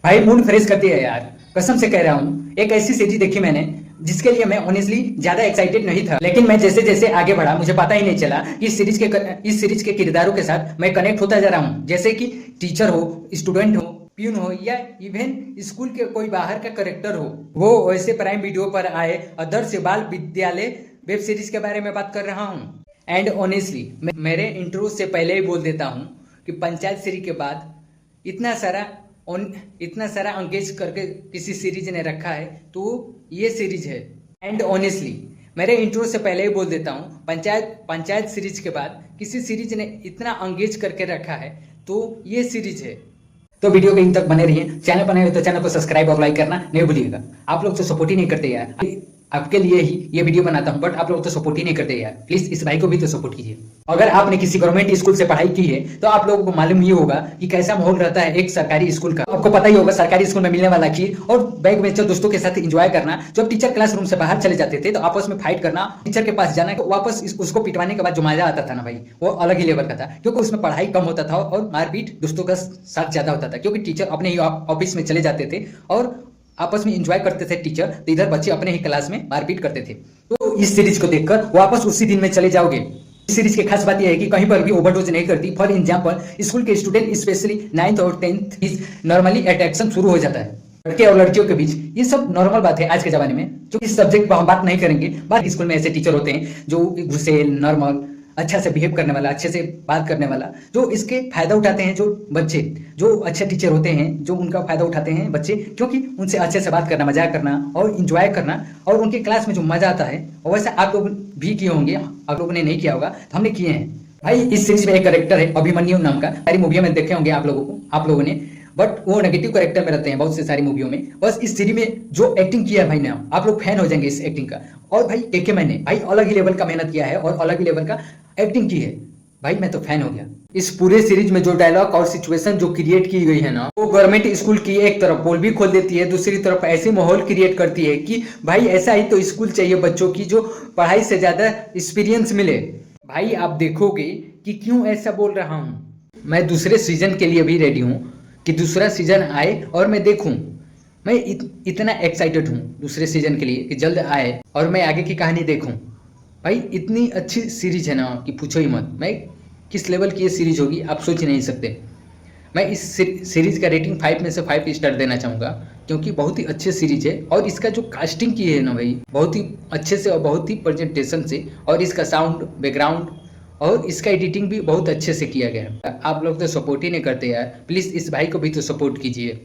भाई mood fresh करती है यार, कसम से कह रहा हूँ। एक ऐसी सीरीज देखी मैंने जिसके लिए मैं ऑनेस्टली ज्यादा एक्साइटेड नहीं था, लेकिन मैं जैसे जैसे आगे बढ़ा मुझे पता ही नहीं चला कि इस सीरीज के किरदारों के साथ मैं कनेक्ट होता जा रहा हूँ। जैसे कि टीचर हो, स्टूडेंट हो, प्यून हो, या इवन स्कूल के कोई बाहर का करेक्टर हो। वो वैसे प्राइम वीडियो पर आए आदर्श बाल विद्यालय वेब सीरीज के बारे में बात कर रहा हूँ। एंड ऑनेस्टली मेरे इंट्रो से पहले ही बोल देता हूँ कि पंचायत सीरीज के बाद इतना सारा इतना सारा अंगेज करके किसी सीरीज ने रखा है तो ये सीरीज है। एंड ऑनेस्टली मेरे इंट्रो से पहले ही बोल देता हूँ, पंचायत सीरीज के बाद किसी सीरीज ने इतना अंगेज करके रखा है तो ये सीरीज है। तो वीडियो के इन तक बने रहिए। चैनल पर नए हो तो चैनल को सब्सक्राइब और लाइक करना नहीं भूलिएगा। आप लोग तो सपोर्ट ही नहीं करते यार। आपके लिए ही ये वीडियो बनाता हूँ, बट आप लोग तो सपोर्ट ही नहीं करते यार। प्लीज इस भाई को भी तो सपोर्ट कीजिए। अगर आपने किसी गवर्नमेंट स्कूल से पढ़ाई की है तो आप लोगों को मालूम ही होगा कि कैसा माहौल रहता है एक सरकारी स्कूल का। आपको पता ही होगा सरकारी स्कूल में मिलने वाला खीर और बैग में दोस्तों के साथ एंजॉय करना। जब टीचर क्लासरूम से बाहर चले जाते थे तो आपस में फाइट करना, टीचर के पास जाना, वापस उसको पिटवाने के बाद जो मजा आता था ना भाई, वो अलग ही लेवल का था। क्योंकि उसमें पढ़ाई कम होता था और मारपीट दोस्तों का साथ ज्यादा होता था, क्योंकि टीचर अपने ही ऑफिस में चले जाते थे और आपस में एंजॉय करते थे टीचर, तो इधर बच्चे अपने ही क्लास में मारपीट करते थे। तो इस सीरीज को देखकर वापस उसी दिन में चले जाओगे। इस सीरीज की खास बात यह है कि कहीं पर भी ओवरडोज नहीं करती। फॉर एग्जांपल स्कूल के स्टूडेंट स्पेशली 9th और 10th इज नॉर्मली अट्रैक्शन शुरू हो जाता है लड़के और लड़कियों के बीच। ये सब नॉर्मल बात है आज के जमाने में। जो इस सब्जेक्ट पर हम बात नहीं करेंगे, बात स्कूल में ऐसे टीचर होते हैं जो गुस्सेल, नॉर्मल, अच्छा से बिहेव करने वाला, अच्छे से बात करने वाला, जो इसके फायदा उठाते हैं। जो बच्चे जो अच्छे टीचर होते हैं जो उनका फायदा उठाते हैं बच्चे, क्योंकि उनसे अच्छे से बात करना, मजाक करना और इंजॉय करना, और उनके क्लास में जो मजा आता है। और वैसे आप लोग भी किए होंगे, आप लोगों ने नहीं किया होगा तो हमने किए हैं भाई। इस सीरीज में एक करेक्टर है अभिमन्यु नाम का, सारी मूवियों में देखे होंगे आप लोगों ने, बट वो नेगेटिव कैरेक्टर में रहते हैं बहुत से सारी मूवियों में। बस इस सीरीज में जो एक्टिंग किया है भाई ना, आप लोग फैन हो जाएंगे इस एक्टिंग का। और भाई के मैंने भाई अलग ही लेवल का मेहनत किया है और अलग ही लेवल का एक्टिंग की है भाई, मैं तो फैन हो गया। इस पूरे सीरीज में जो डायलॉग और सिचुएशन जो क्रिएट की गई है ना, वो गवर्नमेंट स्कूल की एक तरफ पोल भी खोल देती है, दूसरी तरफ ऐसे माहौल क्रिएट करती है कि भाई ऐसा ही तो स्कूल चाहिए बच्चों की, जो पढ़ाई से ज्यादा एक्सपीरियंस मिले। भाई आप देखोगे कि क्यों ऐसा बोल रहा हूँ। मैं दूसरे सीजन के लिए भी रेडी हूँ कि दूसरा सीजन आए और मैं देखूं। मैं इतना एक्साइटेड हूँ दूसरे सीजन के लिए कि जल्द आए और मैं आगे की कहानी देखूं। भाई इतनी अच्छी सीरीज है ना कि पूछो ही मत। मैं किस लेवल की ये सीरीज होगी आप सोच ही नहीं सकते। मैं इस सीरीज का रेटिंग 5 में से 5 स्टार देना चाहूँगा, क्योंकि बहुत ही अच्छी सीरीज है। और इसका जो कास्टिंग की है ना भाई, बहुत ही अच्छे से और बहुत ही प्रेजेंटेशन से, और इसका साउंड, बैकग्राउंड और इसका एडिटिंग भी बहुत अच्छे से किया गया है। आप लोग तो सपोर्ट ही नहीं करते यार। प्लीज़ इस भाई को भी तो सपोर्ट कीजिए।